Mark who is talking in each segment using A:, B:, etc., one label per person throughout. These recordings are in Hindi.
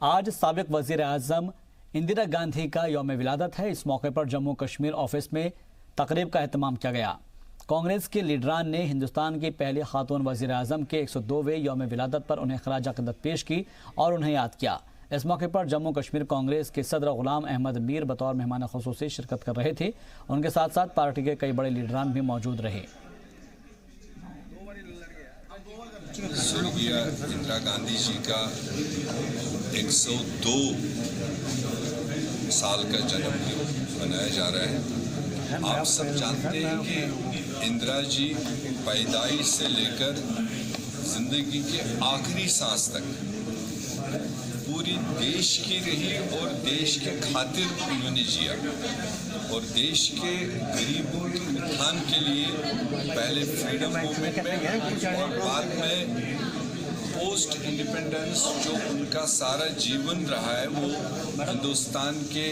A: आज साबिक वजीर आजम इंदिरा गांधी का यौम विलादत है। इस मौके पर जम्मू कश्मीर ऑफिस में तकरीब का एहतमाम किया गया। कांग्रेस के लीडरान ने हिंदुस्तान की पहली खातून वजीर आजम के 102वें यौम विलादत पर उन्हें खराज अक़ीदत पेश की और उन्हें याद किया। इस मौके पर जम्मू कश्मीर कांग्रेस के सदर गुलाम अहमद मीर बतौर मेहमान खुसूसी शिरकत कर रहे थे। उनके साथ साथ पार्टी के कई बड़े लीडरान भी मौजूद रहे।
B: स्वर्गीय इंदिरा गांधी जी का 102 साल का जन्मदिन मनाया जा रहा है। आप सब जानते हैं कि इंदिरा जी पैदाइश से लेकर जिंदगी के आखिरी सांस तक पूरी देश की रही और देश के खातिर उन्होंने जिया और देश के गरीबों के उत्थान के लिए पहले फ्रीडम मूवमेंट में और बाद में पोस्ट इंडिपेंडेंस जो उनका सारा जीवन रहा है वो हिंदुस्तान के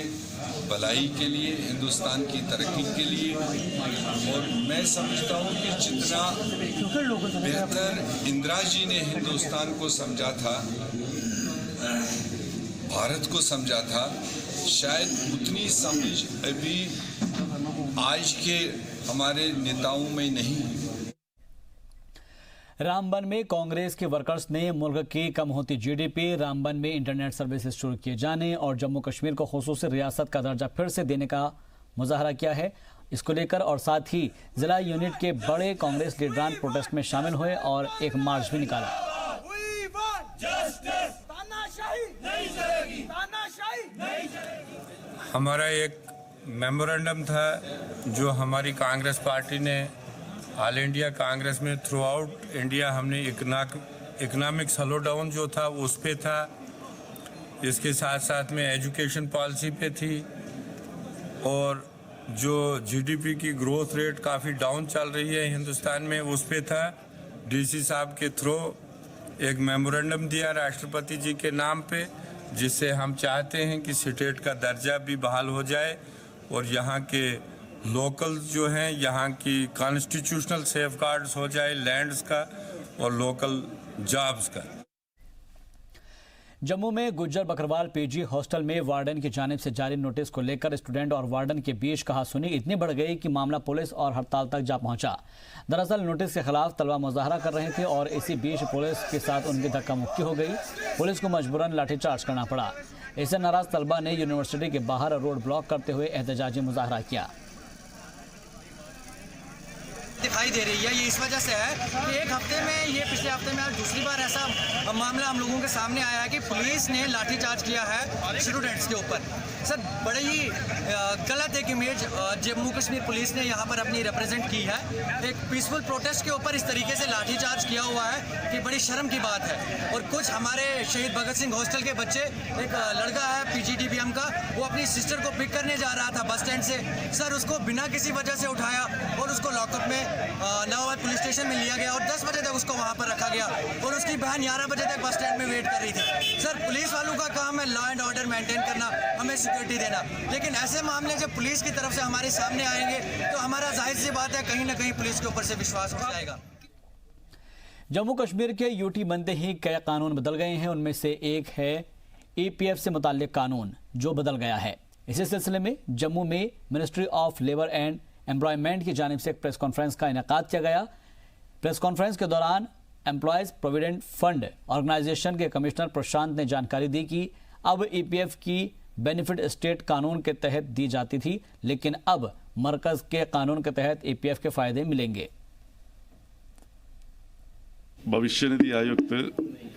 B: भलाई के लिए, हिंदुस्तान की तरक्की के लिए। और मैं समझता हूँ कि जितना बेहतर इंदिरा जी ने हिंदुस्तान को समझा था, भारत को समझा था, शायद उतनी समझ अभी आज के हमारे नेताओं में नहीं है।
A: रामबन में कांग्रेस के वर्कर्स ने मुल्क की कम होती जीडीपी, रामबन में इंटरनेट सर्विसेज शुरू किए जाने और जम्मू कश्मीर को खुसूसी रियासत का दर्जा फिर से देने का मुजाहरा किया है। इसको लेकर और साथ ही जिला यूनिट के बड़े कांग्रेस लीडरान प्रोटेस्ट में शामिल हुए और एक मार्च भी निकाला।
C: हमारा एक मेमोरेंडम था जो हमारी कांग्रेस पार्टी ने ऑल इंडिया कांग्रेस में थ्रू आउट इंडिया हमने इकोनॉमिक स्लो डाउन जो था उस पे था। इसके साथ साथ में एजुकेशन पॉलिसी पे थी और जो जीडीपी की ग्रोथ रेट काफ़ी डाउन चल रही है हिंदुस्तान में उस पे था। डीसी साहब के थ्रू एक मेमोरेंडम दिया राष्ट्रपति जी के नाम पे, जिससे हम चाहते हैं कि स्टेट का दर्जा भी बहाल हो जाए और यहाँ के लोकल जो हैं यहाँ की कॉन्स्टिट्यूशनल सेफगार्ड्स हो जाए, लैंड्स का और लोकल जॉब्स का।
A: जम्मू में गुज्जर बकरवाल पीजी हॉस्टल में वार्डन की जानिब से जारी नोटिस को लेकर स्टूडेंट और वार्डन के बीच कहासुनी इतनी बढ़ गई कि मामला पुलिस और हड़ताल तक जा पहुंचा। दरअसल नोटिस के खिलाफ तलबा मुजाहरा कर रहे थे और इसी बीच पुलिस के साथ उनकी धक्का मुक्की हो गई। पुलिस को मजबूरन लाठीचार्ज करना पड़ा। इससे नाराज तलबा ने यूनिवर्सिटी के बाहर रोड ब्लॉक करते हुए एहतजाजी मुजाहरा किया।
D: दिखाई दे रही है ये इस वजह से है कि एक हफ्ते में ये पिछले हफ्ते में आज दूसरी बार ऐसा मामला हम लोगों के सामने आया है कि पुलिस ने लाठीचार्ज किया है स्टूडेंट्स के ऊपर। सर बड़ी ही गलत एक इमेज जम्मू कश्मीर पुलिस ने यहाँ पर अपनी रिप्रेजेंट की है। एक पीसफुल प्रोटेस्ट के ऊपर इस तरीके से लाठीचार्ज किया हुआ है कि बड़ी शर्म की बात है। और कुछ हमारे शहीद भगत सिंह हॉस्टल के बच्चे, एक लड़का है पीजीडीबीएम का, वो अपनी सिस्टर को पिक करने जा रहा था बस स्टैंड से। सर उसको बिना किसी वजह से उठाया और उसको लॉकअप में नवाबाद पुलिस स्टेशन में लिया गया और 10 बजे तक उसको वहां पर रखा गया और उसकी बहन 11 बजे तक बस स्टैंड में वेट कर रही थी। सर पुलिस वालों का काम है लॉ एंड ऑर्डर मेंटेन करना, हमें सिक्योरिटी देना, लेकिन ऐसे मामले जब पुलिस की तरफ से हमारे सामने आएंगे तो हमारा जाहिर सी बात है कहीं ना कहीं पुलिस के ऊपर से विश्वास उठ जाएगा।
A: जम्मू कश्मीर के यूटी बनते ही कई कानून बदल गए हैं। उनमें से एक है ईपीएफ से मुताल्लिक कानून जो बदल गया है। इसी सिलसिले में जम्मू में ministry of labour and employment की जानिब से एक प्रेस कॉन्फ्रेंस का इनेकाद किया गया। प्रेस कॉन्फ्रेंस के दौरान एम्प्लॉयज प्रोविडेंट फंड ऑर्गेनाइजेशन के कमिश्नर प्रशांत ने जानकारी दी कि अब ईपीएफ की बेनिफिट स्टेट कानून के तहत दी जाती थी, लेकिन अब मरकज के कानून के तहत ईपीएफ के फायदे मिलेंगे।
E: भविष्य निधि आयुक्त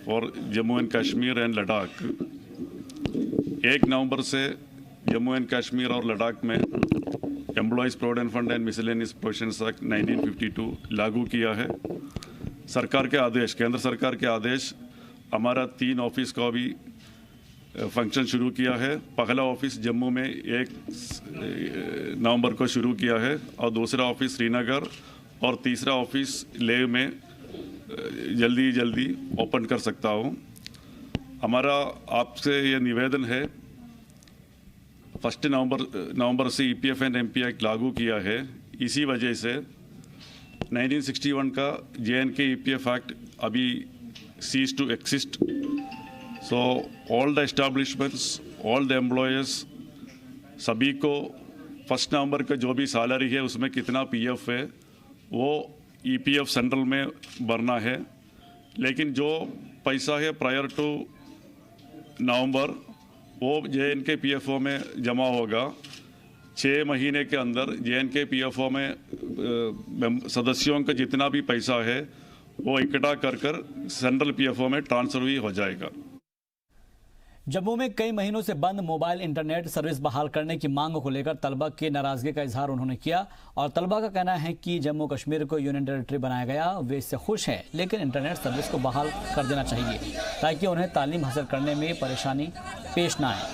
E: for Jammu and Kashmir and Ladakh 1 नवंबर से जम्मू एंड कश्मीर और लद्दाख में employees provident fund and miscellaneous provisions act 1952 लागू किया है। सरकार के आदेश, केंद्र सरकार के आदेश, हमारा 3 ऑफिस का भी फंक्शन शुरू किया है। पहला ऑफिस जम्मू में 1 नवंबर को शुरू किया है और दूसरा ऑफिस श्रीनगर और तीसरा ऑफिस लेह में जल्दी ओपन कर सकता हूँ। हमारा आपसे ये निवेदन है, 1 नवंबर से ईपीएफ एंड एमपी एक्ट लागू किया है। इसी वजह से 1961 का जेएनके ईपीएफ एक्ट अभी ceases to exist so all the establishments, all the employees, सभी को 1 नवंबर का जो भी सैलरी है उसमें कितना पीएफ है वो ईपीएफ सेंट्रल में भरना है। लेकिन जो पैसा है प्रायर टू नवंबर वो JNK PFO में जमा होगा। 6 महीने के अंदर JNK PFO में सदस्यों का जितना भी पैसा है वो इकट्ठा कर सेंट्रल PFO में ट्रांसफर भी हो जाएगा।
A: जम्मू में कई महीनों से बंद मोबाइल इंटरनेट सर्विस बहाल करने की मांग को लेकर तलबा की नाराजगी का इजहार उन्होंने किया और तलबा का कहना है कि जम्मू कश्मीर को यूनियन टेरिटरी बनाया गया, वे इससे खुश हैं, लेकिन इंटरनेट सर्विस को बहाल कर देना चाहिए ताकि उन्हें तालीम हासिल करने में परेशानी पेश ना आए।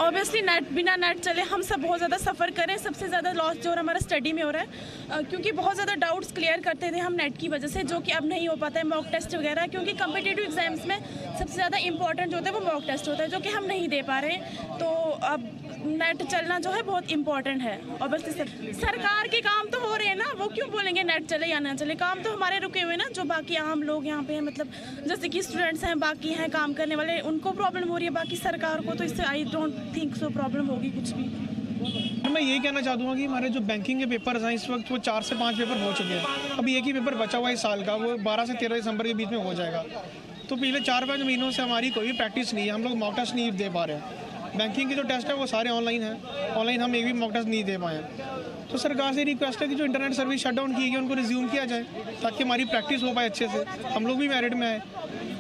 F: ऑब्वियसली बिना नेट चले हम सब बहुत ज़्यादा सफ़र करें। सबसे ज़्यादा लॉस जो हमारा स्टडी में हो रहा है, क्योंकि बहुत ज़्यादा डाउट्स क्लियर करते थे हम नेट की वजह से, जो कि अब नहीं हो पाता है। मॉक टेस्ट वगैरह, क्योंकि कम्पिटिटिव एग्जाम्स में सबसे ज़्यादा इंपॉर्टेंट जो होता है वो मॉक टेस्ट होता है, जो कि हम नहीं दे पा रहे। तो अब नेट चलना जो है बहुत इंपॉर्टेंट है। ऑब्वियसली सरकार के काम तो हो रहे हैं ना, वो क्यों बोलेंगे नेट चले या ना चले? काम तो हमारे रुके हुए ना, जो बाकी आम लोग यहाँ पे हैं, मतलब जैसे कि स्टूडेंट्स हैं, बाकी हैं काम करने वाले, उनको प्रॉब्लम हो रही है। बाकी सरकार को तो इससे I don't think so problem होगी कुछ भी।
G: मैं यही कहना चाहूँगा कि हमारे जो बैंकिंग के पेपर्स हैं इस वक्त वो 4 से 5 पेपर हो चुके हैं। अभी एक ही पेपर बचा हुआ है इस साल का, वो 12 से 13 दिसंबर के बीच में हो जाएगा। तो पिछले 4-5 महीनों से हमारी कोई भी प्रैक्टिस नहीं है, हम लोग मॉक टेस्ट नहीं दे पा रहे हैं। बैंकिंग के जो टेस्ट है वो सारे ऑनलाइन हैं, ऑनलाइन हम एक भी मॉक टेस्ट नहीं दे पाए हैं। तो सरकार से रिक्वेस्ट है कि जो इंटरनेट सर्विस शट डाउन की गई उनको रिज्यूम किया जाए ताकि हमारी प्रैक्टिस हो पाए अच्छे से, हम लोग भी मेरिट में आए।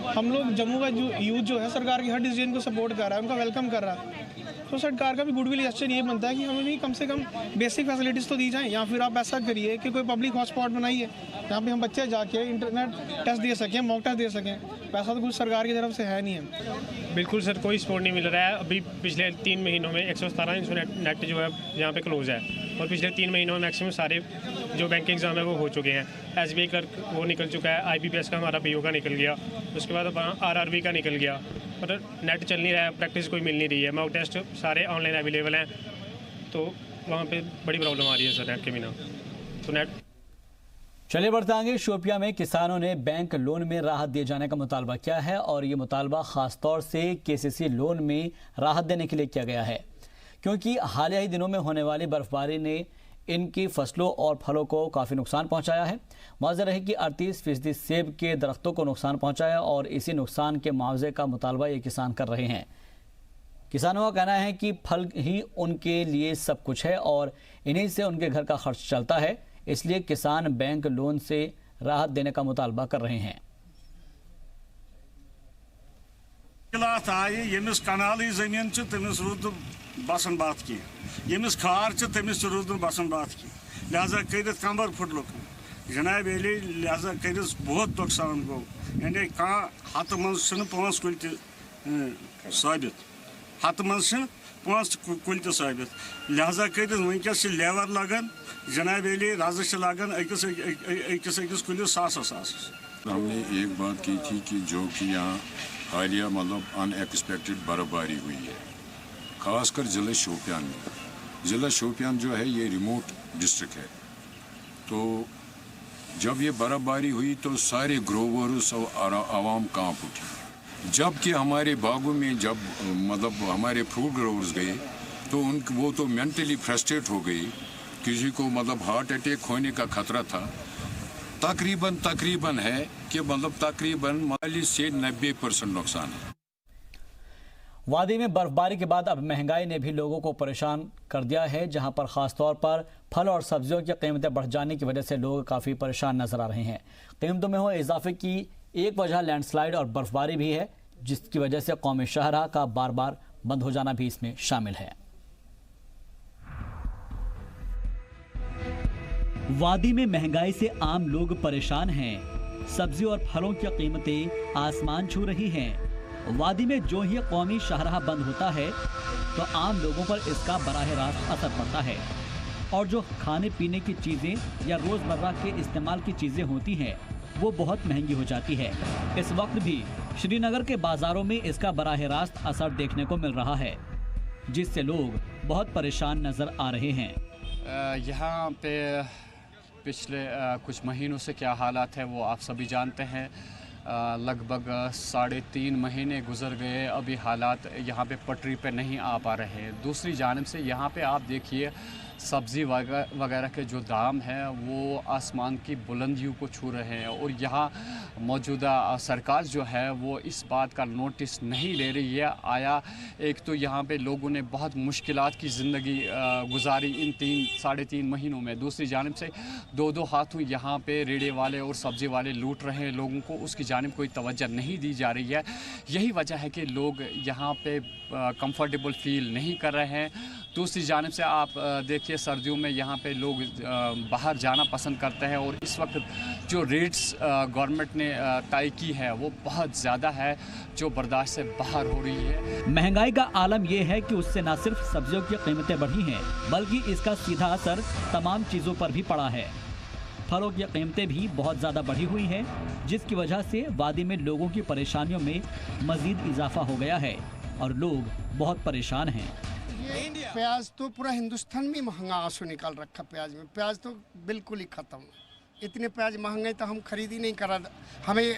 G: हम लोग जम्मू का जो यूथ जो है सरकार की हर डिसीजन को सपोर्ट कर रहा है, उनका वेलकम कर रहा है। तो सरकार का भी गुडविल जेस्चर ये बनता है कि हमें भी कम से कम बेसिक फैसिलिटीज़ तो दी जाएँ, या फिर आप ऐसा करिए कि कोई पब्लिक हॉटस्पॉट बनाइए जहाँ पे हम बच्चे जाके इंटरनेट टेस्ट दे सकें, मॉक टेस्ट दे सकें। पैसा तो कुछ सरकार की तरफ से है नहीं है।
H: बिल्कुल सर, कोई सपोर्ट नहीं मिल रहा है। अभी पिछले 3 महीनों में 117 इंच नेट जो है यहाँ पे क्लोज है, और पिछले 3 महीनों में मैक्सिमम सारे जो बैंक एग्ज़ाम है वो हो चुके हैं। SBI क्लर्क वो निकल चुका है, IBPS का हमारा PO का निकल गया, उसके बाद RRB का निकल गया, पर नेट चल नहीं रहा है, प्रैक्टिस कोई मिल नहीं रही है। मॉक टेस्ट सारे ऑनलाइन अवेलेबल हैं, तो वहाँ पे बड़ी प्रॉब्लम आ रही है सर नेट के बिना। तो नेट
A: चलिए बढ़ते आगे। शोपियां में किसानों ने बैंक लोन में राहत दिए जाने का मुतालबा किया है और ये मुतालबा खासतौर से KCC लोन में राहत देने के लिए किया गया है, क्योंकि हालिया ही दिनों में होने वाली बर्फबारी ने इनकी फसलों और फलों को काफ़ी नुकसान पहुंचाया है। मुआवजा है कि 38% सेब के दरख्तों को नुकसान पहुंचाया और इसी नुकसान के मुआवजे का मुतालबा ये किसान कर रहे हैं। किसानों का कहना है कि फल ही उनके लिए सब कुछ है और इन्हीं से उनके घर का खर्च चलता है, इसलिए किसान बैंक लोन से राहत देने का मुतालबा कर रहे हैं।
I: यमिस कनाली जमीन तमिस रूद बसन बात की, यमिस खार तमिस रूद बसन बात की, लिहाजा कर कमर फुटलुक जनाब अली, लिहाजा कर बहुत नुकसान गो। यानी कह हत मज 5 कुल साबित, हत मज 5 कुल साबित, लिहाजा कर वनकस लेवर लगन जनाब अली रज लगन अकिस कुलिस 100।
J: हमने एक बात की थी कि जो कि यहाँ हालिया मतलब अनएक्सपेक्टेड बर्फबारी हुई है, खासकर ज़िला शोपियान में। ज़िला शोपियान जो है ये रिमोट डिस्ट्रिक्ट है, तो जब ये बर्फबारी हुई तो सारे ग्रोवर्स और आवाम कांप उठी। जबकि हमारे बागों में जब मतलब हमारे फ्रूट ग्रोवर्स गए तो वो तो मेंटली फ्रस्ट्रेट हो गई, किसी को मतलब हार्ट अटैक होने का खतरा था। तकरीबन है कि मतलब तकरीबन 40 से 90% नुकसान है।
A: वादी में बर्फबारी के बाद अब महंगाई ने भी लोगों को परेशान कर दिया है, जहां पर खासतौर पर फल और सब्जियों की कीमतें बढ़ जाने की वजह से लोग काफ़ी परेशान नजर आ रहे हैं। कीमतों में हुए इजाफे की एक वजह लैंडस्लाइड और बर्फबारी भी है, जिसकी वजह से कौमी शाहराह का बार बार बंद हो जाना भी इसमें शामिल है। वादी में महंगाई से आम लोग परेशान हैं। सब्जी और फलों की कीमतें आसमान छू रही हैं। वादी में जो ही कौमी शाहराह बंद होता है तो आम लोगों पर इसका बराह रास्त असर पड़ता है और जो खाने पीने की चीज़ें या रोज़मर्रा के इस्तेमाल की चीज़ें होती हैं वो बहुत महंगी हो जाती है। इस वक्त भी श्रीनगर के बाज़ारों में इसका बराह रास्त असर देखने को मिल रहा है, जिससे लोग बहुत परेशान नज़र आ रहे हैं।
K: यहाँ पे पिछले कुछ महीनों से क्या हालात है वो आप सभी जानते हैं। लगभग 3.5 महीने गुजर गए, अभी हालात यहाँ पे पटरी पे नहीं आ पा रहे हैं। दूसरी जानिब से यहाँ पे आप देखिए सब्ज़ी वगैरह के जो दाम हैं वो आसमान की बुलंदियों को छू रहे हैं और यहाँ मौजूदा सरकार जो है वो इस बात का नोटिस नहीं ले रही है। आया एक तो यहाँ पे लोगों ने बहुत मुश्किलात की ज़िंदगी गुजारी इन 3.5 महीनों में, दूसरी जानिब से दो हाथों यहाँ पे रेड़े वाले और सब्ज़ी वाले लूट रहे हैं लोगों को, उसकी जानिब कोई तवज्जो नहीं दी जा रही है। यही वजह है कि लोग यहाँ पे कंफर्टेबल फील नहीं कर रहे हैं। दूसरी जानिब से आप देखिए सर्दियों में यहाँ पे लोग बाहर जाना पसंद करते हैं और इस वक्त जो रेट्स गवर्नमेंट ने तय की है वो बहुत ज़्यादा है, जो बर्दाश्त से बाहर हो रही है।
A: महंगाई का आलम यह है कि उससे न सिर्फ सब्जियों की कीमतें बढ़ी हैं, बल्कि इसका सीधा असर तमाम चीज़ों पर भी पड़ा है। फलों की कीमतें भी बहुत ज़्यादा बढ़ी हुई हैं, जिसकी वजह से वादी में लोगों की परेशानियों में मज़ीद इजाफा हो गया है और लोग बहुत परेशान हैं।
L: प्याज तो पूरा हिंदुस्तान में महंगा आंसू निकाल रखा प्याज में। प्याज तो बिल्कुल ही ख़त्म। इतने प्याज महंगे तो हम खरीद ही नहीं करा। हमें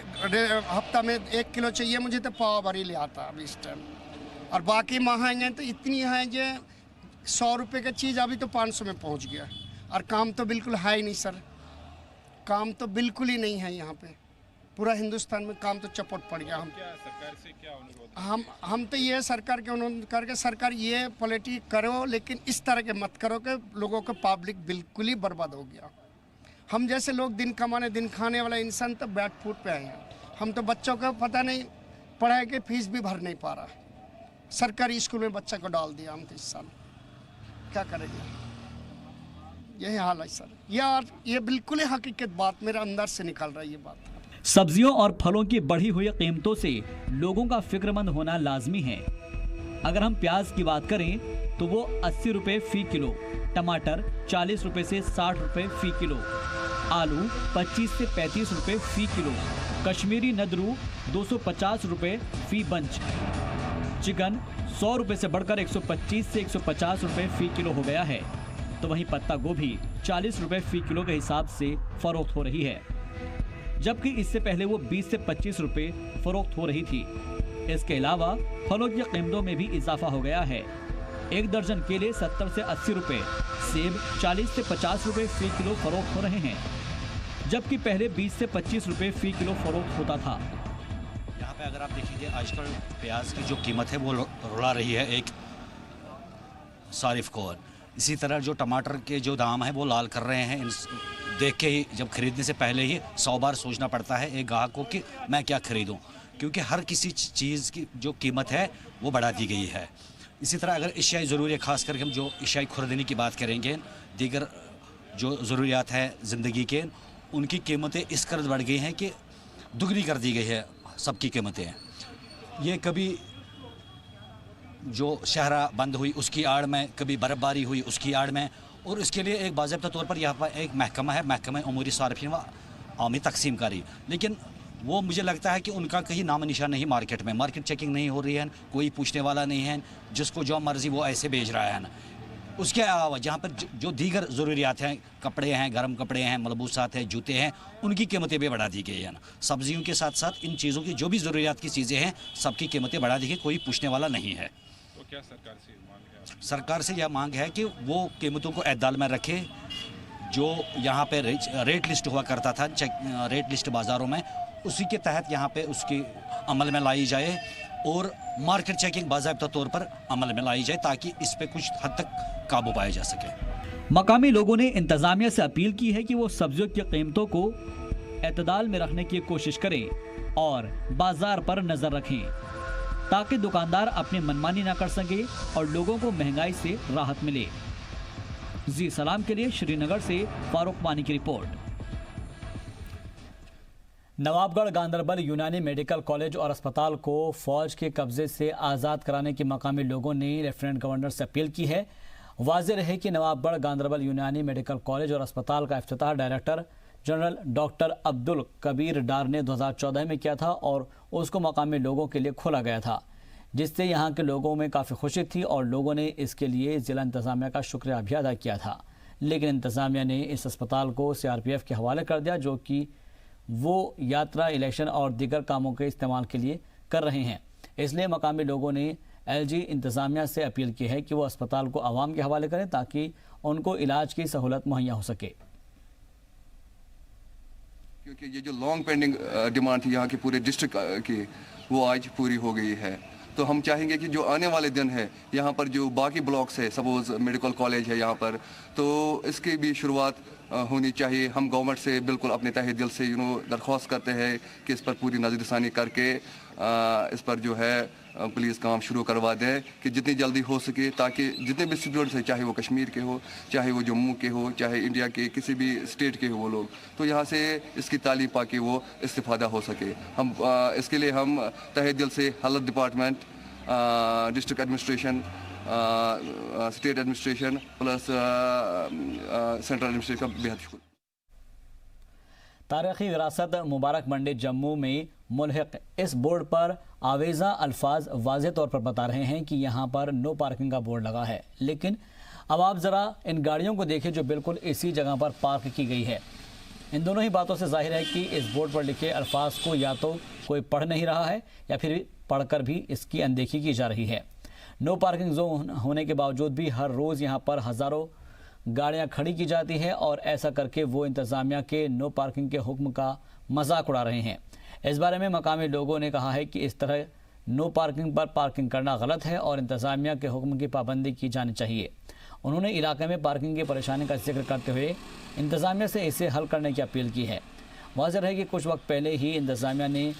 L: हफ्ता में 1 किलो चाहिए, मुझे तो पाव भरी ले आता अभी इस टाइम। और बाकी महंगे तो इतनी है जो 100 रुपये का चीज़ अभी तो 500 में पहुंच गया। और काम तो बिल्कुल है ही नहीं सर, काम तो बिल्कुल ही नहीं है यहाँ पे। पूरा हिंदुस्तान में काम तो चपट पड़ गया।
C: सरकार से क्या अनुरोध?
L: हम तो ये सरकार के अनुरोध करके सरकार ये पॉलिटिक्स करो, लेकिन इस तरह के मत करो कि लोगों को पब्लिक बिल्कुल ही बर्बाद हो गया। हम जैसे लोग दिन कमाने दिन खाने वाला इंसान तो बैक फुट पे आए हैं। हम तो बच्चों को पता नहीं, पढ़ाई की फीस भी भर नहीं पा रहा। सरकारी स्कूल में बच्चा को डाल दिया हम तो इस साल, क्या करेंगे? यही हाल है सर। यार ये बिल्कुल ही हकीकत बात मेरे अंदर से निकल रही है बात।
A: सब्जियों और फलों की बढ़ी हुई कीमतों से लोगों का फिक्रमंद होना लाजमी है। अगर हम प्याज की बात करें तो वो 80 रुपये फी किलो, टमाटर 40 रुपये से 60 रुपये फी किलो, आलू 25 से 35 रुपये फी किलो, कश्मीरी नदरू 250 रुपये फी बंच, चिकन 100 रुपये से बढ़कर 125 से 150 रुपये फी किलो हो गया है। तो वहीं पत्ता गोभी 40 रुपये फी किलो के हिसाब से फरोख्त हो रही है, जबकि इससे पहले वो 20 से 25 रुपये फरोख्त हो रही थी। इसके अलावा फलों की कीमतों में भी इजाफा हो गया है। 1 दर्जन केले 70 से 80 रुपये, सेब 40 से 50 रुपये फी किलो फरोख्त हो रहे हैं, जबकि पहले 20 से 25 रुपये फी किलो फरोख्त होता था।
M: यहाँ पे अगर आप देखिए आजकल प्याज की जो कीमत है वो रुला रही है एक सारिफ को। इसी तरह जो टमाटर के जो दाम है वो लाल कर रहे हैं। देख के ही जब खरीदने से पहले ही 100 बार सोचना पड़ता है एक ग्राहक को कि मैं क्या खरीदूं, क्योंकि हर किसी चीज़ की जो कीमत है वो बढ़ा दी गई है। इसी तरह अगर एशियाई ज़रूरी, ख़ास करके हम जो एशियाई खुर्दनी की बात करेंगे, दीगर जो ज़रूरियात है ज़िंदगी के, उनकी कीमतें इस कदर बढ़ गई हैं कि दुगनी कर दी गई है सबकी कीमतें। ये कभी जो शहरा बंद हुई उसकी आड़ में, कभी बर्फ़बारी हुई उसकी आड़ में, और इसके लिए एक बाज़ाब्ता तौर पर यहाँ पर एक महकमा है, महकमा उमूरी सार्फिन व आमी तकसीम कारी, लेकिन वो मुझे लगता है कि उनका कहीं नाम निशान नहीं मार्केट में। मार्केट चेकिंग नहीं हो रही है, कोई पूछने वाला नहीं है, जिसको जो मर्ज़ी वो ऐसे बेच रहा है। उसके अलावा जहाँ पर जो दीगर ज़रूरियात हैं, कपड़े हैं, गर्म कपड़े हैं, मलबूसात हैं, जूते हैं, उनकी कीमतें भी बढ़ा दी गई हैं। सब्जियों के साथ साथ इन चीज़ों की जो भी ज़रूरियात की चीज़ें हैं सबकी कीमतें बढ़ा दी गई, कोई पूछने वाला नहीं है।
C: तो क्या सरकार से मांग है?
M: सरकार से यह मांग है कि वो कीमतों को एतदाल में रखे। जो यहाँ पे रेट लिस्ट हुआ करता था, रेट लिस्ट बाज़ारों में, उसी के तहत यहाँ पे उसकी अमल में लाई जाए और मार्केट चेकिंग बाज़ाब्ता तौर पर अमल में लाई जाए, ताकि इस पे कुछ हद तक काबू पाया जा सके।
A: मकामी लोगों ने इंतजामिया से अपील की है कि वो सब्जियों की कीमतों को एतदाल में रखने की कोशिश करें और बाजार पर नजर रखें, ताकि दुकानदार अपनी मनमानी ना कर सके और लोगों को महंगाई से राहत मिले। जी सलाम के लिए श्रीनगर से फारूक मानी की रिपोर्ट। नवाबगढ़ गांदरबल यूनानी मेडिकल कॉलेज और अस्पताल को फौज के कब्जे से आज़ाद कराने की मकामी लोगों ने लेफ्टिनेंट गवर्नर से अपील की है। वाज़ेह रहे कि नवाबगढ़ गांदरबल यूनानी मेडिकल कॉलेज और अस्पताल का इफ्तिताह director general doctor Abdul Kabir Dar ने 2014 में किया था और उसको मकामी लोगों के लिए खोला गया था, जिससे यहाँ के लोगों में काफ़ी खुशी थी और लोगों ने इसके लिए ज़िला इंतज़ामिया का शुक्रिया भी अदा किया था। लेकिन इंतज़ामिया ने इस अस्पताल को CRPF के हवाले कर दिया, जो कि वो यात्रा, इलेक्शन और दीगर कामों के इस्तेमाल के लिए कर रहे हैं। इसलिए मकामी लोगों ने LG इंतज़ामिया से अपील की है कि वो अस्पताल को आवाम के हवाले करें ताकि उनको इलाज की सहूलत मुहैया हो सके।
N: क्योंकि ये जो लॉन्ग पेंडिंग डिमांड थी यहाँ की पूरे डिस्ट्रिक्ट की, वो आज पूरी हो गई है। तो हम चाहेंगे कि जो आने वाले दिन है यहाँ पर जो बाकी ब्लॉक्स है, सपोज मेडिकल कॉलेज है यहाँ पर, तो इसकी भी शुरुआत होनी चाहिए। हम गवर्नमेंट से बिल्कुल अपने तहे दिल से दरख्वास्त करते हैं कि इस पर पूरी नज़रसानी करके इस पर जो है पुलिस काम शुरू करवा दे कि जितनी जल्दी हो सके, ताकि जितने भी स्टूडेंट्स हैं, चाहे वो कश्मीर के हो, चाहे वो जम्मू के हो, चाहे इंडिया के किसी भी स्टेट के हो वो लोग, तो यहाँ से इसकी तालीम पाके वो इस्तिफादा हो सके। हम इसके लिए हम तहे दिल से health department, district administration, state administration plus central administration का बेहद शुक्र।
A: तारीख़ी विरासत मुबारक मंडी जम्मू में मुल्हिक इस बोर्ड पर आवेज़ा अल्फाज वाज़े तौर पर बता रहे हैं कि यहाँ पर नो पार्किंग का बोर्ड लगा है, लेकिन अब आप ज़रा इन गाड़ियों को देखिए जो बिल्कुल इसी जगह पर पार्क की गई है। इन दोनों ही बातों से जाहिर है कि इस बोर्ड पर लिखे अल्फाज को या तो कोई पढ़ नहीं रहा है या फिर पढ़कर भी इसकी अनदेखी की जा रही है। नो पार्किंग जोन होने के बावजूद भी हर रोज़ यहाँ पर हज़ारों गाड़ियाँ खड़ी की जाती है और ऐसा करके वो इंतज़ामिया के नो पार्किंग के हुक्म का मजाक उड़ा रहे हैं। इस बारे में मकामी लोगों ने कहा है कि इस तरह नो पार्किंग पर पार्किंग करना गलत है और इंतज़ामिया के हुक्म की पाबंदी की जानी चाहिए। उन्होंने इलाके में पार्किंग की परेशानी का जिक्र करते हुए इंतज़ामिया से इसे हल करने की अपील की है। वाज़ेह है कि कुछ वक्त पहले ही इंतज़ामिया ने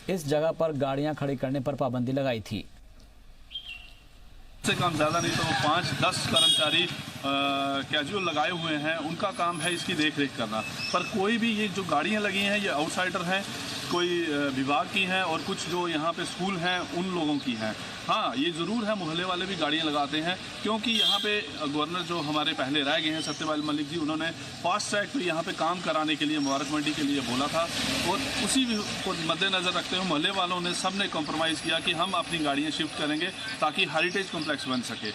A: इस जगह पर गाड़ियाँ खड़ी करने पर पाबंदी लगाई थी।
O: से काम ज़्यादा नहीं तो 5-10 कर्मचारी कैजुअल लगाए हुए हैं, उनका काम है इसकी देख रेख करना। पर कोई भी ये जो गाड़ियाँ लगी हैं ये आउटसाइडर हैं, कोई विभाग की हैं और कुछ जो यहाँ पे स्कूल हैं उन लोगों की हैं। हाँ, ये ज़रूर है मोहल्ले वाले भी गाड़ियाँ लगाते हैं, क्योंकि यहाँ पे गवर्नर जो हमारे पहले रह गए हैं सत्यपाल मलिक जी, उन्होंने फास्ट ट्रैक पे यहाँ पे काम कराने के लिए मुबारक मंडी के लिए बोला था और उसी को मद्देनज़र रखते हुए मोहल्ले वालों ने सब ने कॉम्प्रोमाइज़ किया कि हम अपनी गाड़ियाँ शिफ्ट करेंगे ताकि हेरिटेज कॉम्प्लेक्स बन सके।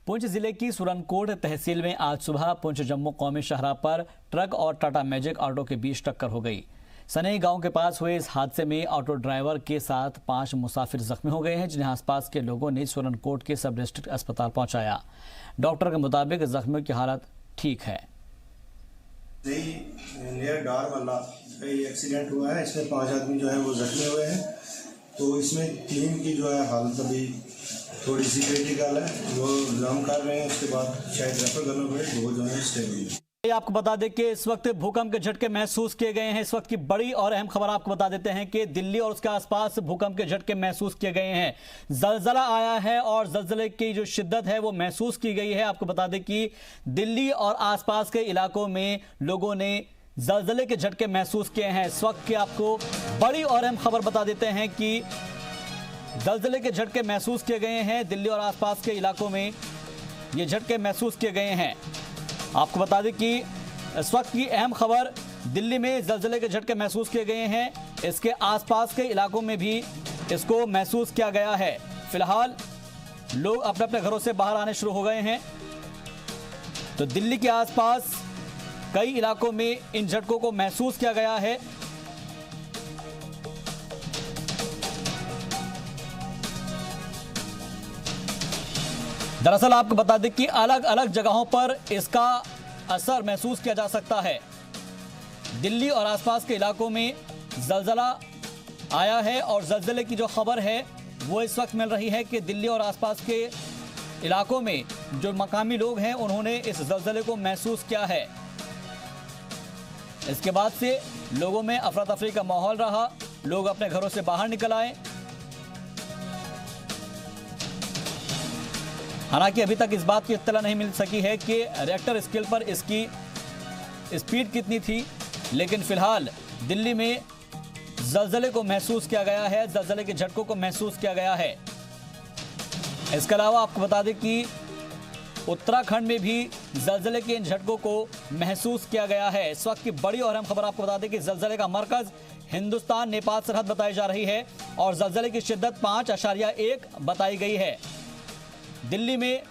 A: पुंछ जिले की सुरनकोट तहसील में आज सुबह पुंछ जम्मू कौमी शाहराह पर ट्रक और टाटा मैजिक ऑटो के बीच टक्कर हो गई। सनई गांव के पास हुए इस हादसे में ऑटो ड्राइवर के साथ 5 मुसाफिर जख्मी हो गए हैं, जिन्हें आसपास के लोगों ने सुरनकोट के सब डिस्ट्रिक्ट अस्पताल पहुंचाया। डॉक्टर के मुताबिक जख्मियों की हालत ठीक है।
P: नियर डार वाला एक्सीडेंट हुआ है, इसमें 5 आदमी जो है वो जख्मी हुए हैं। तो इसमें 3 की जो है हालत अभी थोड़ी सी क्रिटिकल है, वो एग्जाम कर रहे हैं, उसके बाद शायद रेफर करना पड़े। 2 जो है स्टेबल।
A: आपको बता दें कि इस वक्त भूकंप के झटके महसूस किए गए हैं। इस वक्त की बड़ी और अहम खबर आपको बता देते हैं कि दिल्ली और उसके आसपास भूकंप के झटके महसूस किए गए हैं। जलजला आया है और जलजले की जो शिद्दत है वो महसूस की गई है। आपको बता दें कि दिल्ली और आसपास के इलाकों में लोगों ने जलजले के झटके महसूस किए हैं। इस वक्त की आपको बड़ी और अहम खबर बता देते हैं कि जलजले के झटके महसूस किए गए हैं। दिल्ली और आसपास के इलाकों में ये झटके महसूस किए गए हैं। आपको बता दें कि इस वक्त की अहम खबर, दिल्ली में जलजले के झटके महसूस किए गए हैं। इसके आसपास के इलाकों में भी इसको महसूस किया गया है। फिलहाल लोग अपने अपने घरों से बाहर आने शुरू हो गए हैं। तो दिल्ली के आसपास कई इलाकों में इन झटकों को महसूस किया गया है। दरअसल आपको बता दें कि अलग अलग जगहों पर इसका असर महसूस किया जा सकता है। दिल्ली और आसपास के इलाकों में जलजला आया है और जलजले की जो खबर है वो इस वक्त मिल रही है कि दिल्ली और आसपास के इलाकों में जो मकामी लोग हैं उन्होंने इस जलजले को महसूस किया है। इसके बाद से लोगों में अफरा तफरी का माहौल रहा, लोग अपने घरों से बाहर निकल आए। हालांकि अभी तक इस बात की इत्तला नहीं मिल सकी है कि रिएक्टर स्केल पर इसकी स्पीड कितनी थी, लेकिन फिलहाल दिल्ली में जलजले को महसूस किया गया है, जलजले के झटकों को महसूस किया गया है। इसके अलावा आपको बता दें कि उत्तराखंड में भी जलजले के इन झटकों को महसूस किया गया है। इस वक्त की बड़ी और अहम खबर आपको बता दें कि जलजले का मरकज हिंदुस्तान नेपाल सरहद बताई जा रही है और जलजले की शिद्दत 5.1 बताई गई है। दिल्ली में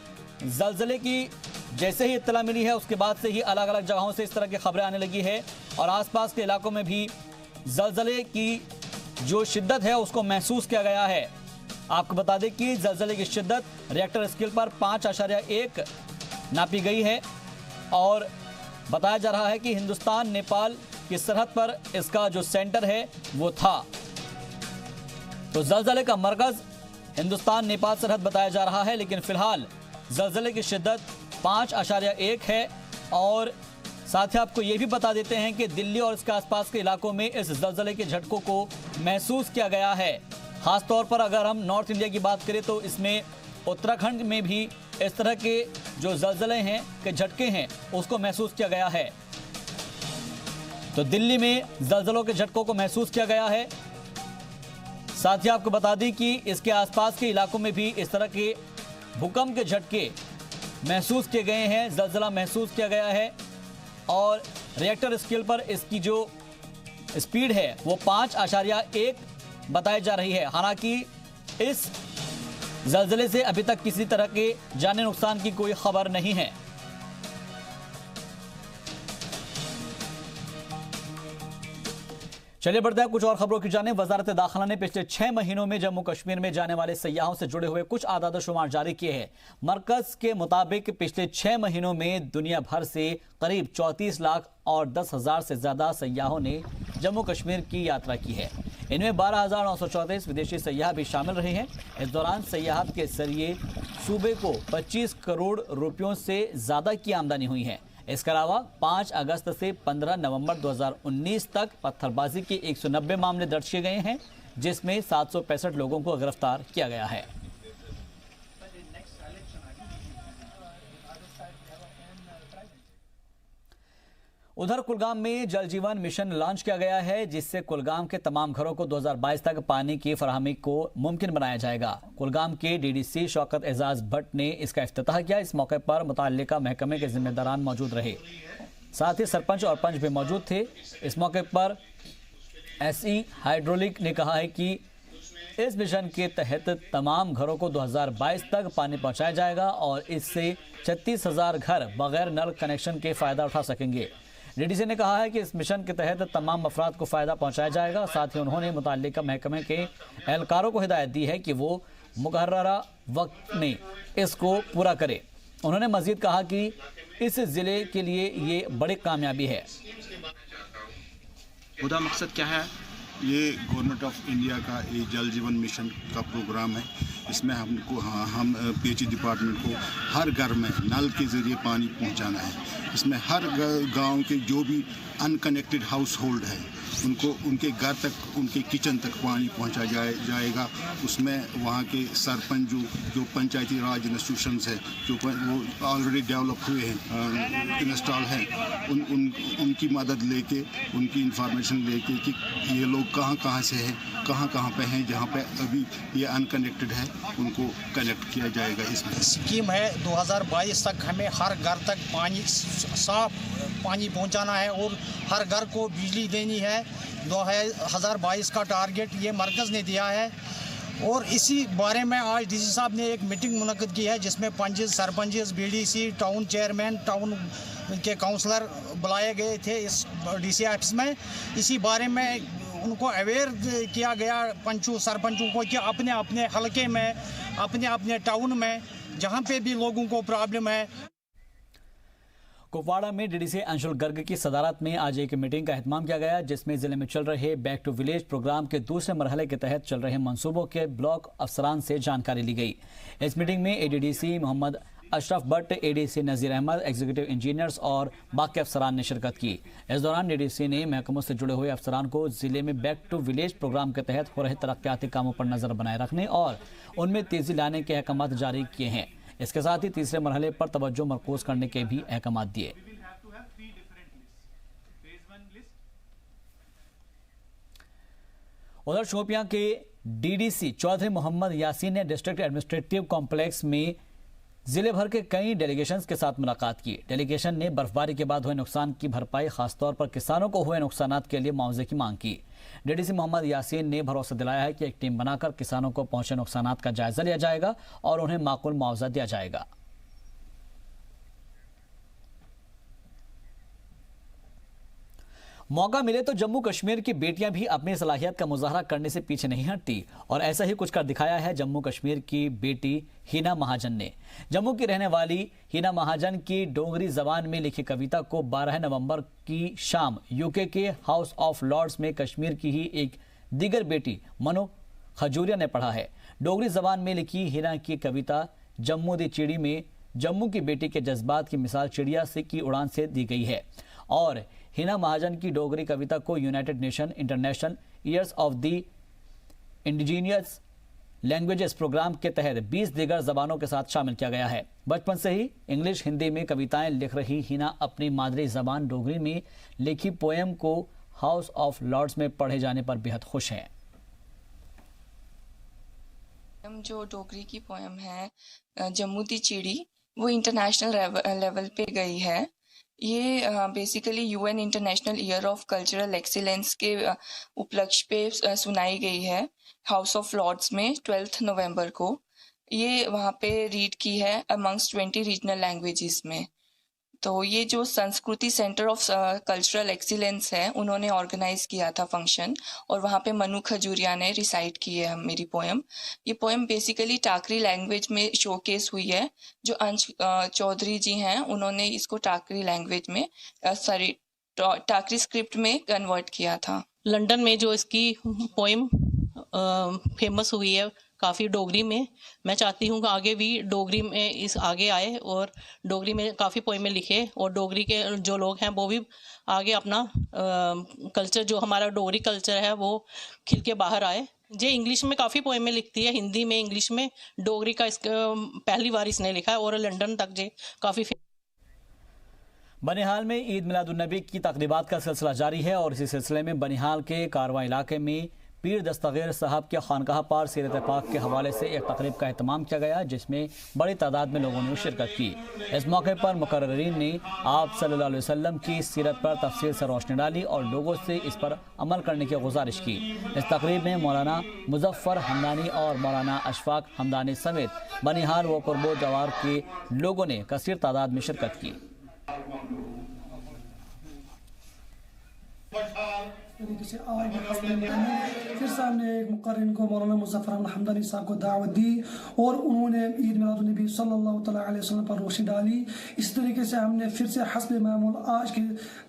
A: जलजले की जैसे ही इत्तला मिली है उसके बाद से ही अलग अलग जगहों से इस तरह की खबरें आने लगी है और आसपास के इलाकों में भी ज़लज़ले की जो शिद्दत है उसको महसूस किया गया है। आपको बता दें कि ज़लज़ले की शिद्दत रिएक्टर स्केल पर 5.1 नापी गई है और बताया जा रहा है कि हिंदुस्तान नेपाल की सरहद पर इसका जो सेंटर है वो था। तो ज़लज़ले का मरकज़ हिंदुस्तान नेपाल सरहद बताया जा रहा है, लेकिन फिलहाल ज़लज़ले की शिद्दत 5.1 है। और साथ ही आपको ये भी बता देते हैं कि दिल्ली और इसके आसपास के इलाकों में इस ज़लज़ले के झटकों को महसूस किया गया है। ख़ास तौर पर अगर हम नॉर्थ इंडिया की बात करें तो इसमें उत्तराखंड में भी इस तरह के जो ज़लज़ले हैं के झटके हैं उसको महसूस किया गया है। तो दिल्ली में ज़लज़लों के झटकों को महसूस किया गया है। साथ ही आपको बता दें कि इसके आसपास के इलाकों में भी इस तरह के भूकंप के झटके महसूस किए गए हैं, ज़लज़ला महसूस किया गया है और रिएक्टर स्केल पर इसकी जो स्पीड है वो 5.1 बताई जा रही है। हालांकि इस ज़लज़ले से अभी तक किसी तरह के जानी नुकसान की कोई खबर नहीं है। चलिए बढ़ते हैं कुछ और खबरों की जाने। वजारत दाखिला ने पिछले 6 महीनों में जम्मू कश्मीर में जाने वाले सयाहों से जुड़े हुए कुछ आदाद शुमार जारी किए हैं। मरकज के मुताबिक पिछले 6 महीनों में दुनिया भर से करीब 34 लाख और 10,000 से ज्यादा सयाहों ने जम्मू कश्मीर की यात्रा की है। इनमें 12,934 विदेशी सयाह भी शामिल रहे हैं। इस दौरान सयाहत के जरिए सूबे को 25 करोड़ रुपयों से ज्यादा की आमदनी हुई है। इसके अलावा 5 अगस्त से 15 नवंबर 2019 तक पत्थरबाजी के 190 मामले दर्ज किए गए हैं, जिसमें 765 लोगों को गिरफ्तार किया गया है। उधर कुलगाम में जल जीवन मिशन लॉन्च किया गया है, जिससे कुलगाम के तमाम घरों को 2022 तक पानी की फराहमी को मुमकिन बनाया जाएगा। कुलगाम के डीडीसी शौकत एजाज भट्ट ने इसका इफ्तिताह किया। इस मौके पर मुताल्लिका महकमे के जिम्मेदारान मौजूद रहे, साथ ही सरपंच और पंच भी मौजूद थे। इस मौके पर एसई हाइड्रोलिक ने कहा है कि इस मिशन के तहत तमाम घरों को 2022 तक पानी पहुंचाया जाएगा और इससे 36,000 घर बगैर नल कनेक्शन के फायदा उठा सकेंगे। डीडीसी ने कहा है कि इस मिशन के तहत तमाम अफराद को फायदा पहुंचाया जाएगा। साथ ही उन्होंने मुताल्लिका महकमे के एहलकारों को हिदायत दी है कि वो मुकर्ररा वक्त में इसको पूरा करे। उन्होंने मजीद कहा कि इस जिले के लिए ये बड़ी कामयाबी है।
Q: खुदा मकसद क्या है? ये गवर्नमेंट ऑफ इंडिया का ये जल जीवन मिशन का प्रोग्राम है। इसमें हम पीएचई डिपार्टमेंट को हर घर में नल के ज़रिए पानी पहुंचाना है। इसमें हर गांव के जो भी अनकनेक्टेड हाउस होल्ड है उनको उनके घर तक, उनके किचन तक पानी पहुंचा जाएगा। उसमें वहाँ के सरपंच जो पंचायती राज इंस्टीट्यूशंस है जो वो ऑलरेडी डेवलप हुए हैं, इंस्टॉल हैं, उनकी मदद लेके, उनकी इंफॉर्मेशन लेके कि ये लोग कहाँ से हैं, कहाँ पे हैं, जहाँ पे अभी ये अनकनेक्टेड है उनको कनेक्ट किया जाएगा। इसमें
R: स्कीम है 2022 तक हमें हर घर तक पानी, साफ पानी पहुंचाना है और हर घर को बिजली देनी है। 2022 का टारगेट ये मरकज़ ने दिया है और इसी बारे में आज डीसी साहब ने एक मीटिंग मुनक्किद की है, जिसमें पंचेस, सरपंचेस, बीडीसी, टाउन चेयरमैन, टाउन के काउंसलर बुलाए गए थे इस डीसी ऑफिस में। इसी बारे में उनको अवेयर किया गया पंचों सरपंचों को कि अपने अपने हलके में, अपने अपने टाउन में जहाँ पे भी लोगों को प्रॉब्लम है।
A: कुपवाड़ा में डीडीसी अंशुल गर्ग की सदारत में आज एक मीटिंग का एहतमाम किया गया, जिसमें जिले में चल रहे बैक टू विलेज प्रोग्राम के दूसरे मरहले के तहत चल रहे मंसूबों के ब्लॉक अफसरान से जानकारी ली गई। इस मीटिंग में एडीडीसी मोहम्मद अशरफ भट्ट, एडीसी नज़ीर अहमद, एग्जीक्यूटिव इंजीनियर्स और बाकी अफसरान ने शिरकत की। इस दौरान डीडीसी ने महकमों से जुड़े हुए अफसरान को जिले में बैक टू विलेज प्रोग्राम के तहत हो रहे तरक्याती कामों पर नजर बनाए रखने और उनमें तेजी लाने के अहकाम जारी किए हैं। इसके साथ ही तीसरे मरहले पर तवज्जो मरकूज करने के भी अहकाम दिए। उधर शोपियां के डीडीसी चौधरी मोहम्मद यासीन ने डिस्ट्रिक्ट एडमिनिस्ट्रेटिव कॉम्प्लेक्स में जिले भर के कई डेलीगेशंस के साथ मुलाकात की। डेलीगेशन ने बर्फबारी के बाद हुए नुकसान की भरपाई, खासतौर पर किसानों को हुए नुकसानात के लिए मुआवजे की मांग की। डीडीसी मोहम्मद यासीन ने भरोसा दिलाया है कि एक टीम बनाकर किसानों को पहुंचे नुकसानात का जायजा लिया जाएगा और उन्हें माकूल मुआवजा दिया जाएगा। मौका मिले तो जम्मू कश्मीर की बेटियां भी अपनी सलाहियत का मुजाहरा करने से पीछे नहीं हटती और ऐसा ही कुछ कर दिखाया है जम्मू कश्मीर की बेटी हिना महाजन ने। जम्मू की रहने वाली हिना महाजन की डोगरी जबान में लिखी कविता को 12 नवंबर की शाम यूके के हाउस ऑफ लॉर्ड्स में कश्मीर की ही एक दीगर बेटी मनो खजूरिया ने पढ़ा है। डोगरी जबान में लिखी हिना की कविता जम्मू दी चिड़ी में जम्मू की बेटी के जज्बात की मिसाल चिड़िया से की उड़ान से दी गई है और हिना महाजन की डोगरी कविता को United Nation International Years of the Indigenous Languages programme के तहत 20 दीगर जबानों के साथ शामिल किया गया है। बचपन से ही इंग्लिश हिंदी में कविताएं लिख रही हिना अपनी मादरी जबान डोगरी में लिखी पोएम को हाउस ऑफ लॉर्ड्स में पढ़े जाने पर बेहद खुश हैं।
S: जो डोगरी की पोएम है जम्मू दी चिड़ी, वो इंटरनेशनल लेवल पे गई है। ये basically UN international year of cultural excellence के उपलक्ष्य पे सुनाई गई है हाउस ऑफ लॉर्ड्स में 12 नवंबर को। ये वहाँ पे रीड की है अमंग्स 20 रीजनल लैंग्वेजेस में। तो ये जो संस्कृति सेंटर ऑफ कल्चरल एक्सीलेंस है, उन्होंने ऑर्गेनाइज किया था फंक्शन और वहाँ पे मनु खजूरिया ने रिसाइट की है मेरी पोएम। ये पोएम बेसिकली टाकरी लैंग्वेज में शोकेस हुई है। जो अंश चौधरी जी हैं, उन्होंने इसको टाकरी लैंग्वेज में टाकरी स्क्रिप्ट में कन्वर्ट किया था।
T: लंदन में जो इसकी पोएम फेमस हुई है काफ़ी डोगरी में, मैं चाहती हूँ कि आगे भी डोगरी में इस आगे आए और डोगरी में काफ़ी पोएमें लिखे और डोगरी के जो लोग हैं वो भी आगे अपना कल्चर, जो हमारा डोगरी कल्चर है, वो खिल के बाहर आए। जे इंग्लिश में काफ़ी पोएमें लिखती है, हिंदी में, इंग्लिश में। डोगरी का पहली बार इसने लिखा है और लंदन तक जे काफ़ी।
A: बनिहाल में ईद मिलादुन्नबी की तकरीबात का सिलसिला जारी है और इसी सिलसिले में बनिहाल के कारवा इलाके में पीर दस्तगीर साहब के खानकाह पर सीरत पाक के हवाले से एक तकरीब का एहतमाम किया गया, जिसमें बड़ी तादाद में लोगों ने शिरकत की। इस मौके पर मुकर्ररीन ने आप सल्लल्लाहु अलैहि वसल्लम की सीरत पर तफसील से रोशनी डाली और लोगों से इस पर अमल करने की गुजारिश की। इस तकरीब में मौलाना मुजफ्फर हमदानी और मौलाना अशफाक हमदानी समेत बनिहाल व कुर्बो जवार के लोगों ने कसीर तादाद में शिरकत की।
U: तरीके से आज फिर से हमने एक मुकर्रिन को मौलाना मुजफ्फर हमदानी साहब को दावत दी और उन्होंने ईद मिलादुन्नबी सल्लल्लाहु अलैहि वसल्लम पर रोशनी डाली। इस तरीके से हमने फिर से हस्ब मामूल आज के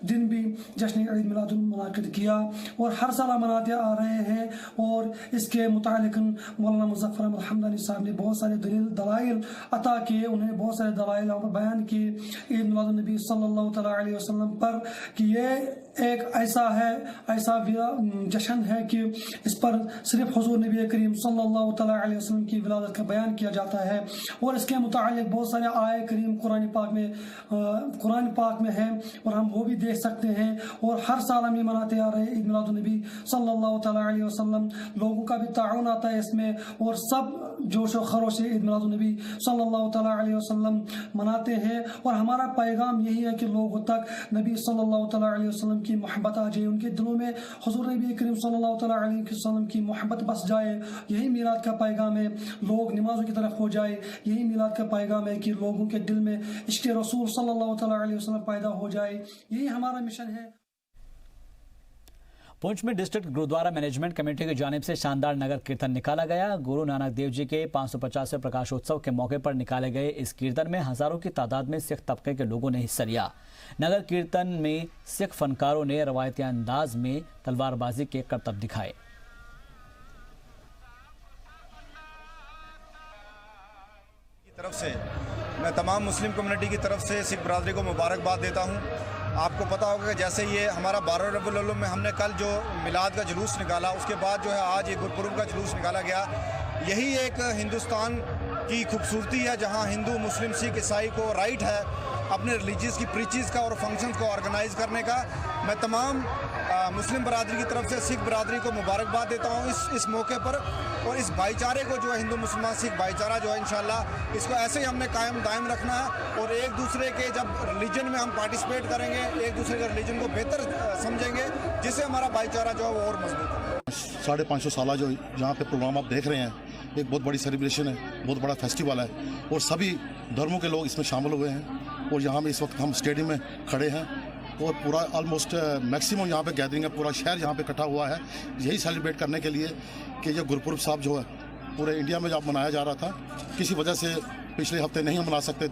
U: दिन भी जश्न ईद मिलादुन मुनाकिद किया और हर साल मनाते आ रहे हैं। और इसके मुतालिकन मौलाना मुजफ्फर हमदानी साहब ने बहुत सारे दलाइल अता किए, उन्होंने बहुत सारे दलाइल बयान किए ईद मिलादुन्नबी सल्लल्लाहु अलैहि वसल्लम पर कि ये एक ऐसा जश्न है कि इस पर सिर्फ हुजूर नबी करीम सल्लल्लाहु अलैहि वसल्लम की विलादत का बयान किया जाता है। और इसके मुतालिक बहुत सारे आए करीम कुरान पाक में है और हम वो भी देख सकते हैं। और हर साल हम ये मनाते आ रहे हैं ईद मिलादुन्नबी सल्लल्लाहु अलैहि वसल्लम। लोगों का भी ताउन आता है इसमें और सब जोश व खरोश से ईद मिलादुन्नबी सल्लल्लाहु अलैहि वसल्लम मनाते हैं। और हमारा पैगाम यही है कि लोगों तक नबी सल्लल्लाहु अलैहि वसल्लम की मोहब्बत आ जाए, उनके दिलों में हुजूर नबी करीम सल्लल्लाहु अलैहि वसल्लम की मोहब्बत बस जाए। यही मिलाद का पैगाम है, लोग नमाजों की तरफ हो जाए। यही मिलाद का पैगाम है कि लोगों के दिल में इश्क़ रसूल सल्लल्लाहु अलैहि वसल्लम पैदा हो जाए। यही हमारा मिशन है।
A: पुंछ में डिस्ट्रिक्ट गुरुद्वारा मैनेजमेंट कमेटी की जानिब से शानदार नगर कीर्तन निकाला गया। गुरु नानक देव जी के 550वें प्रकाशोत्सव के मौके पर निकाले गए इस कीर्तन में हजारों की तादाद में सिख तबके के लोगों ने हिस्सा लिया। नगर कीर्तन में सिख फनकारों ने रवायती अंदाज में तलवारबाजी के करतब दिखाए।
V: तरफ से मैं तमाम मुस्लिम कम्युनिटी की तरफ से सिख बरादरी को मुबारकबाद देता हूँ। आपको पता होगा कि जैसे ये हमारा 12 रबीउल अव्वल में हमने कल जो मिलाद का जुलूस निकाला, उसके बाद जो है आज ये गुरपुरब का जुलूस निकाला गया। यही एक हिंदुस्तान की खूबसूरती है जहाँ हिंदू, मुस्लिम, सिख, ईसाई को राइट है अपने रिलीजियस की प्रीचेस का और फंक्शंस को ऑर्गेनाइज करने का। मैं तमाम मुस्लिम बरादरी की तरफ से सिख बरादरी को मुबारकबाद देता हूँ इस मौके पर। और इस भाईचारे को जो है हिंदू मुसलमान सिख भाईचारा जो है इंशाल्लाह इसको ऐसे ही हमने कायम दायम रखना है। और एक दूसरे के जब रिलीजन में हम पार्टिसिपेट करेंगे, एक दूसरे के रिलीजन को बेहतर समझेंगे, जिससे हमारा भाईचारा जो है वो और मजबूत है।
W: 550 साल जो यहाँ पे प्रोग्राम आप देख रहे हैं, एक बहुत बड़ी सेलिब्रेशन है, बहुत बड़ा फेस्टिवल है और सभी धर्मों के लोग इसमें शामिल हुए हैं। और यहाँ में इस वक्त हम स्टेडियम में खड़े हैं और पूरा ऑलमोस्ट मैक्सिमम यहाँ पे गैदरिंग है, पूरा शहर यहाँ पे इकट्ठा हुआ है यही सेलिब्रेट करने के लिए कि ये गुरपुरब साहब जो है पूरे इंडिया में जब मनाया जा रहा था, किसी वजह से पिछले हफ्ते नहीं मना सकते